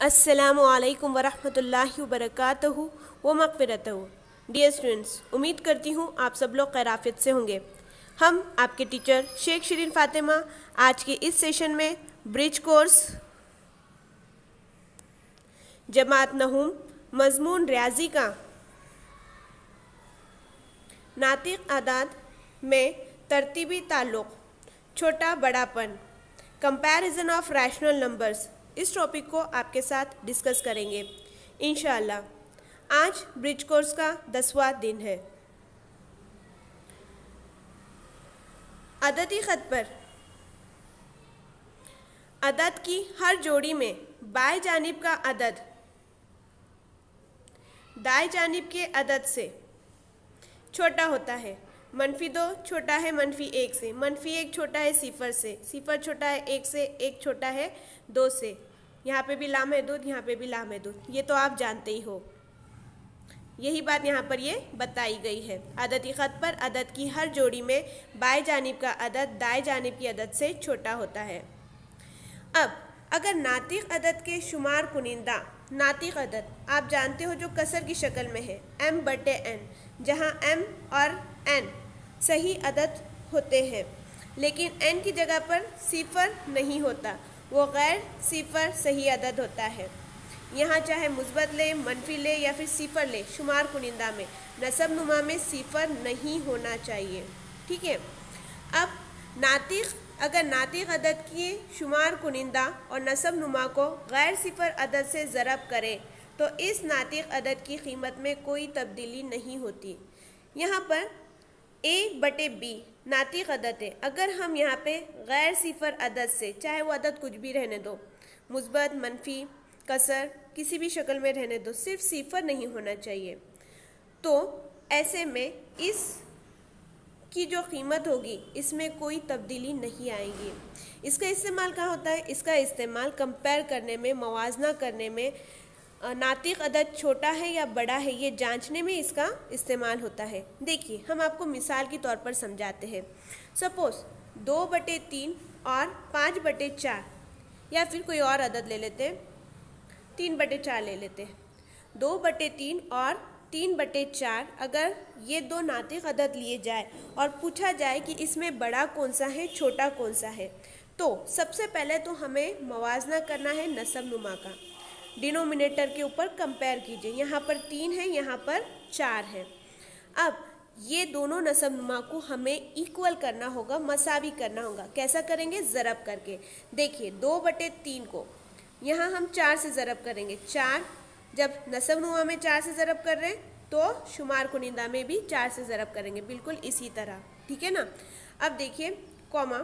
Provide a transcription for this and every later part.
अस्सलामु अलैकुम वरहमतुल्लाहि वबरकातुहू व मग़फ़िरतहू। डियर स्टूडेंट्स, उम्मीद करती हूँ आप सब लोग खैराफियत से होंगे। हम आपके टीचर शेख शिरीन फ़ातिमा आज के इस सेशन में ब्रिज कोर्स जमात नहूम मज़मून रियाजी का नातिक़ आदाद में तरतीबी ताल्लुक़, छोटा बड़ापन, कंपैरिजन ऑफ रैशनल नंबर्स, इस टॉपिक को आपके साथ डिस्कस करेंगे इंशाअल्लाह। आज ब्रिज कोर्स का 10वां दिन है। अददी ख़त पर अदद की हर जोड़ी में बाएं जानिब का अदद दाएं जानिब के अदद से छोटा होता है। -2 छोटा है -1 से, -1 छोटा है 0 से, 0 छोटा है 1 से, 1 छोटा है 2 से। यहाँ पे भी लामहदूद, यहाँ पे भी लामहदूद, ये तो आप जानते ही हो। यही बात यहाँ पर ये बताई गई है। अददी ख़त पर अदद की हर जोड़ी में बाएं जानिब का अदद दाएं जानिब की अदद से छोटा होता है। अब अगर नातिक़ अदद के शुमार कुनिंदा, नातिक़ अदद आप जानते हो जो कसर की शक्ल में है m/n, जहाँ m और n सही अदद होते हैं, लेकिन n की जगह पर 0 नहीं होता, वो गैर 0 सही अदद होता है। यहाँ चाहे मुस्बत ले, मनफी ले या फिर 0 ले, शुमार कुनिंदा में नसब नुमा में 0 नहीं होना चाहिए। ठीक है। अब अगर नातिक़ अदद के शुमार कुनिंदा और नसब नुमा को गैर 0 अदद से ज़रब करें तो इस नातिक़ अदद की कीमत में कोई तब्दीली नहीं होती। यहाँ पर a/b नातिक़ अदद है। अगर हम यहाँ पे गैर 0 अदद से, चाहे वो अदद कुछ भी रहने दो, मुस्बत, मनफी, कसर, किसी भी शक्ल में रहने दो, सिर्फ 0 नहीं होना चाहिए, तो ऐसे में इस की जो कीमत होगी इसमें कोई तब्दीली नहीं आएगी। इसका इस्तेमाल कहाँ होता है? इसका इस्तेमाल कंपेयर करने में, मवाजना करने में, नातिक़ अदद छोटा है या बड़ा है ये जांचने में इसका इस्तेमाल होता है। देखिए, हम आपको मिसाल के तौर पर समझाते हैं। सपोज़ 2/3 और 5/4, या फिर कोई और अदद ले लेते हैं, 3/4 ले लेते हैं। 2/3 और 3/4 अगर ये दो नातिक़ अदद लिए जाए और पूछा जाए कि इसमें बड़ा कौन सा है, छोटा कौन सा है, तो सबसे पहले तो हमें मवाजना करना है नसब नुमा का। डिनोमिनेटर के ऊपर कंपेयर कीजिए, यहाँ पर 3 है, यहाँ पर 4 है। अब ये दोनों नसब नुमा को हमें इक्वल करना होगा, मसावी करना होगा। कैसा करेंगे? ज़रब करके। देखिए, 2/3 को यहाँ हम 4 से ज़रब करेंगे। 4 जब नसब नुमा में 4 से ज़रब कर रहे हैं तो शुमार कुनिंदा में भी 4 से ज़रब करेंगे, बिल्कुल इसी तरह। ठीक है ना। अब देखिए, कॉमा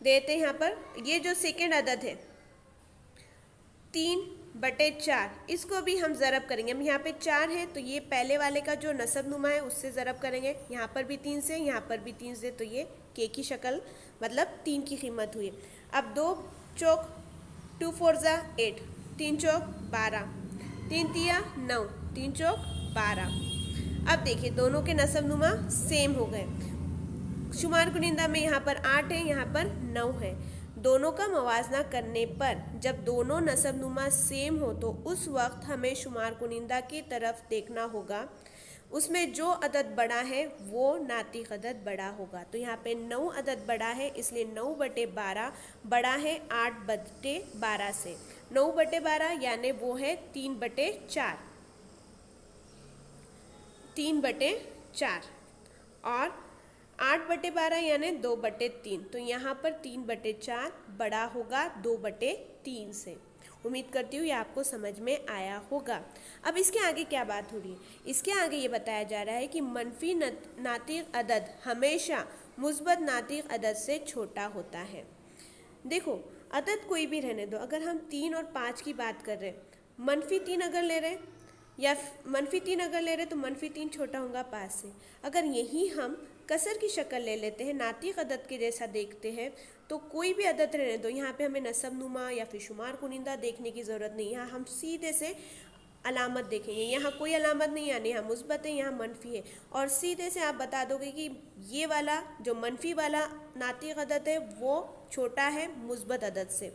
देते हैं यहाँ पर। ये जो सेकेंड अदद है 3/4, इसको भी हम ज़रब करेंगे। हम यहाँ पे 4 है तो ये पहले वाले का जो नसब नुमा है उससे ज़रब करेंगे। यहाँ पर भी 3 से, यहाँ पर भी 3 से, तो ये के की शक्ल, मतलब 3 की कीमत हुई। अब 2 चौक 2 4 8, 3 चौक 12, 3 तिया 9, 3 चौक 12। अब देखिए, दोनों के नसब नुमा सेम हो गए। शुमार कुनिंदा में यहाँ पर 8 है, यहाँ पर 9 है। दोनों का मवाजना करने पर जब दोनों नसब नुमा सेम हो तो उस वक्त हमें शुमार कुनिंदा की तरफ देखना होगा। उसमें जो अदद बड़ा है वो नातिक़ अदद बड़ा होगा। तो यहाँ पे 9 अदद बड़ा है, इसलिए 9/12 बड़ा है 8/12 से। 9/12 यानी वो है 3/4, 3/4, और 8/12 यानी 2/3। तो यहाँ पर 3/4 बड़ा होगा 2/3 से। उम्मीद करती हूँ ये आपको समझ में आया होगा। अब इसके आगे क्या बात हो रही है? इसके आगे ये बताया जा रहा है कि मनफी नातिक़ अदद हमेशा मुस्बत नातिक़ अदद से छोटा होता है। देखो, अदद कोई भी रहने दो, अगर हम 3 और 5 की बात कर रहे हैं, -3 अगर ले रहे या -3 अगर ले रहे तो -3 छोटा होगा 5 से। अगर यही हम कसर की शक्ल ले लेते हैं, नातिक़ अदद के जैसा देखते हैं, तो कोई भी अदद रहने दो, यहाँ पे हमें नसब नुमा या फिर शुमार कुनिंदा देखने की ज़रूरत नहीं। यहाँ हम सीधे से अलामत देखेंगे, यहाँ कोई अलामत नहीं, यानी यहाँ मुस्बत है, यहाँ मनफी है, और सीधे से आप बता दोगे कि ये वाला जो मनफी वाला नातिक़ अदद है वो छोटा है मुस्बत अदद से।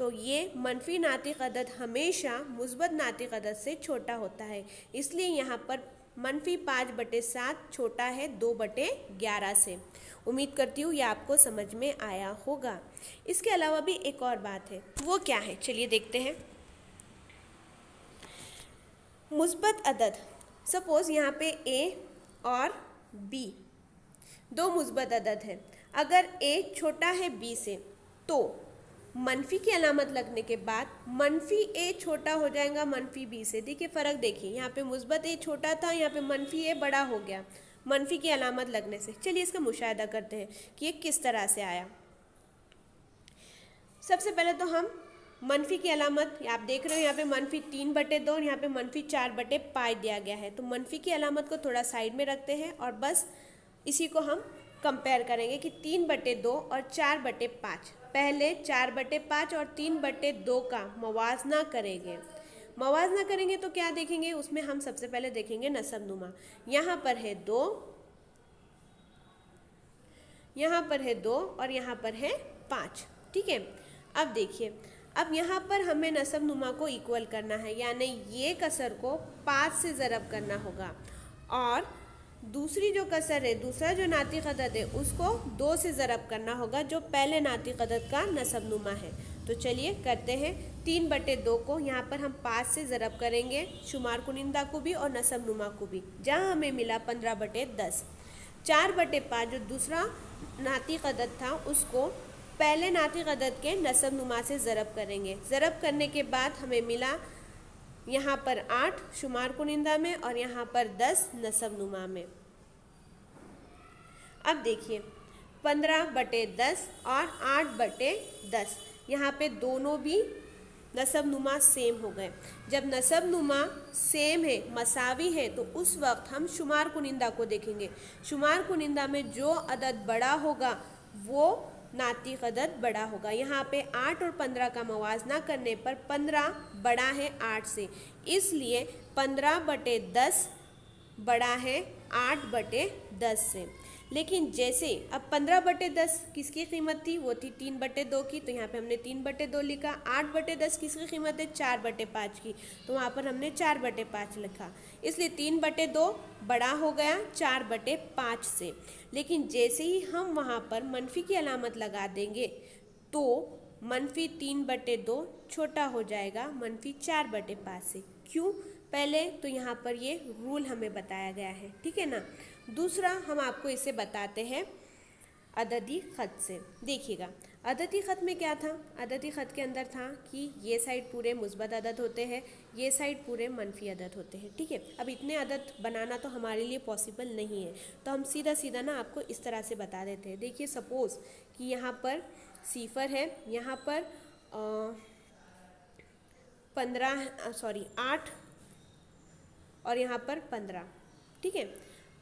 तो ये मनफी नातिक अदद हमेशा मुस्बत नातिक अदद से छोटा होता है, इसलिए यहाँ पर मनफी 5/7 छोटा है 2/11 से। उम्मीद करती हूँ ये आपको समझ में आया होगा। इसके अलावा भी एक और बात है, वो क्या है चलिए देखते हैं। मुस्बत अदद, सपोज यहाँ पे ए और बी दो मुस्बत अदद है। अगर ए छोटा है बी से तो मनफी की अलामत लगने के बाद मनफी ए छोटा हो जाएगा मनफी बी से। देखिए फ़र्क देखिए, यहाँ पे मुस्बत ए छोटा था, यहाँ पे मनफी ए बड़ा हो गया मनफी की अलामत लगने से। चलिए इसका मुशाहिदा करते हैं कि ये किस तरह से आया। सबसे पहले तो हम मनफी की अलामत, आप देख रहे हो यहाँ पे मनफी 3/2 और यहाँ पे मनफी 4/5 दिया गया है। तो मनफी की अलामत को थोड़ा साइड में रखते हैं और बस इसी को हम कंपेयर करेंगे कि 3/2 और 4/5। पहले 4/5 और 3/2 का मवाजना करेंगे। मवाजना करेंगे तो क्या देखेंगे, उसमें हम सबसे पहले देखेंगे नसब नुमा। यहाँ पर है 2, यहाँ पर है 2 और यहाँ पर है 5। ठीक है, अब देखिए, अब यहाँ पर हमें नसब नुमा को इक्वल करना है, यानी ये कसर को 5 से ज़रब करना होगा और दूसरी जो कसर है, दूसरा जो नातिक अदद है, उसको 2 से ज़रब करना होगा जो पहले नातिक अदद का नसब नुमा है। तो चलिए करते हैं। 3/2 को यहाँ पर हम 5 से ज़रब करेंगे, शुमार कुनिंदा को भी और नसब नुमा को भी, जहाँ हमें मिला 15/10। 4/5 जो दूसरा नातिक अदद था उसको पहले नातिक अदद के नसब नुमा से ज़रब करेंगे। ज़रब करने के बाद हमें मिला यहाँ पर 8 शुमार कुनिंदा में और यहाँ पर 10 नसब नुमा में। अब देखिए 15/10 और 8/10, यहाँ पे दोनों भी नसब नुमा सेम हो गए। जब नसब नुमा सेम है, मसावी है, तो उस वक्त हम शुमार कुनिंदा को देखेंगे। शुमार कुनिंदा में जो अदद बड़ा होगा वो नातिक अदद बड़ा होगा। यहाँ पे 8 और 15 का मवाजना करने पर 15 बड़ा है 8 से, इसलिए 15/10 बड़ा है 8/10 से। लेकिन जैसे अब 15/10 किसकी कीमत थी, वो थी 3/2 की, तो यहाँ पे हमने 3/2 लिखा। 8/10 किसकी कीमत है, 4/5 की, तो वहाँ पर हमने 4/5 लिखा। इसलिए 3/2 बड़ा हो गया 4/5 से। लेकिन जैसे ही हम वहाँ पर मनफी की अलामत लगा देंगे तो मनफी 3/2 छोटा हो जाएगा मनफी 4/5 से। क्यों, पहले तो यहाँ पर ये रूल हमें बताया गया है, ठीक है ना। दूसरा हम आपको इसे बताते हैं अददी ख़त से। देखिएगा अददी ख़त में क्या था, अददी ख़त के अंदर था कि ये साइड पूरे मुस्बत अदद होते हैं, ये साइड पूरे मनफी अदद होते हैं। ठीक है, अब इतने अदद बनाना तो हमारे लिए पॉसिबल नहीं है, तो हम सीधा सीधा ना आपको इस तरह से बता देते हैं। देखिए सपोज़ कि यहाँ पर सिफर है, यहाँ पर 8 और यहाँ पर 15। ठीक है,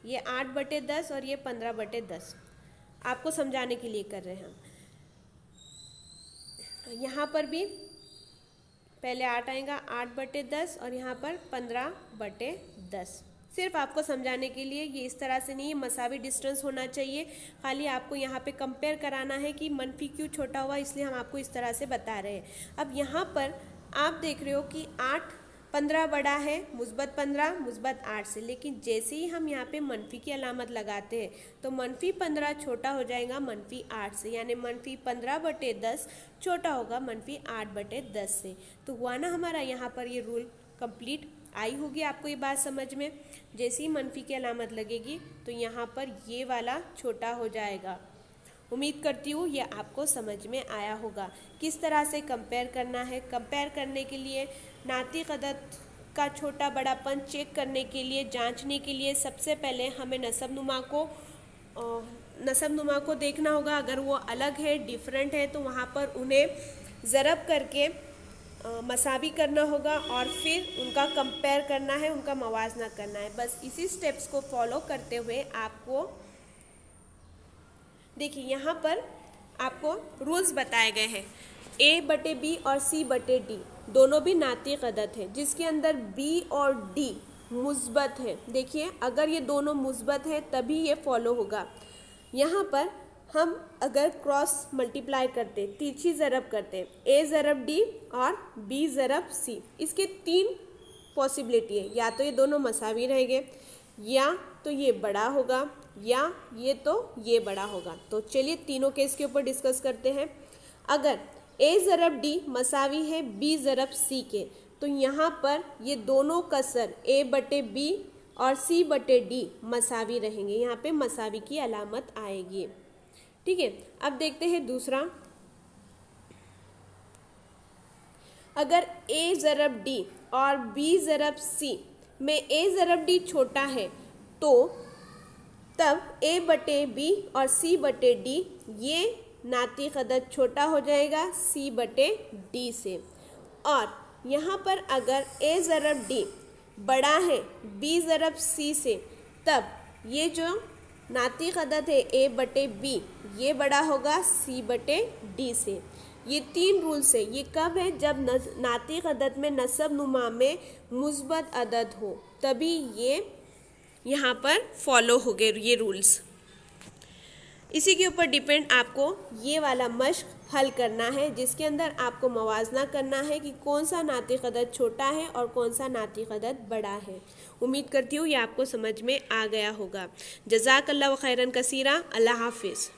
ये 8/10 और ये 15/10 आपको समझाने के लिए कर रहे हैं हम। यहाँ पर भी पहले 8 आएगा 8/10 और यहाँ पर 15/10, सिर्फ आपको समझाने के लिए। ये इस तरह से नहीं है, मसावी डिस्टेंस होना चाहिए, खाली आपको यहाँ पे कंपेयर कराना है कि मनफी क्यों छोटा हुआ, इसलिए हम आपको इस तरह से बता रहे हैं। अब यहाँ पर आप देख रहे हो कि 15 बड़ा है मुस्बत 15 मुस्बत 8 से, लेकिन जैसे ही हम यहाँ पे मनफी की अलामत लगाते हैं तो मनफी 15 छोटा हो जाएगा मनफी 8 से, यानी मनफी 15/10 छोटा होगा मनफी 8/10 से। तो हुआ ना हमारा यहाँ पर ये रूल कंप्लीट। आई होगी आपको ये बात समझ में। जैसे ही मनफी की अलामत लगेगी तो यहाँ पर ये वाला छोटा हो जाएगा। उम्मीद करती हूँ ये आपको समझ में आया होगा किस तरह से कंपेयर करना है। कंपेयर करने के लिए नातिक अदद का छोटा बड़ापन चेक करने के लिए, जांचने के लिए सबसे पहले हमें नसब नुमा को देखना होगा। अगर वो अलग है, डिफरेंट है, तो वहाँ पर उन्हें ज़रब करके मसावी करना होगा और फिर उनका कंपेयर करना है, उनका मवाजना करना है। बस इसी स्टेप्स को फॉलो करते हुए आपको देखिए यहाँ पर आपको रूल्स बताए गए हैं। A/B और C/D दोनों भी नातिक अदद हैं, जिसके अंदर B और D मुस्बत है। देखिए अगर ये दोनों मुस्बत है तभी ये फॉलो होगा। यहाँ पर हम अगर क्रॉस मल्टीप्लाई करते, तिरछी ज़रब करते, a ज़रब d और b ज़रब c, इसके 3 पॉसिबिलिटी है। या तो ये दोनों मसावी रहेंगे, या तो ये बड़ा होगा, या ये बड़ा होगा। तो चलिए तीनों केस के ऊपर डिस्कस करते हैं। अगर a ज़रब d मसावी है b ज़रब c के, तो यहाँ पर ये दोनों कसर a बटे b और c बटे d मसावी रहेंगे। यहाँ पे मसावी की अलामत आएगी। ठीक है, अब देखते हैं दूसरा। अगर a ज़रब d और b ज़रब c में a ज़रब d छोटा है, तो तब a बटे b और c बटे d ये नातिक अदद छोटा हो जाएगा c बटे d से। और यहाँ पर अगर a ज़रब d बड़ा है b ज़रब c से, तब ये जो नातिक अदद है a बटे b ये बड़ा होगा c बटे d से। ये 3 रूल्स है। ये कब है? जब नातिक अदद में नसब नुमा में मुस्बत अदद हो, तभी ये यहाँ पर फॉलो हो गए ये रूल्स। इसी के ऊपर डिपेंड आपको ये वाला मश्क हल करना है, जिसके अंदर आपको मवाजना करना है कि कौन सा नातिक अदद छोटा है और कौन सा नातिक अदद बड़ा है। उम्मीद करती हूँ ये आपको समझ में आ गया होगा। जज़ाकल्लाहु खैरन कसीरा। अल्लाह हाफिज़।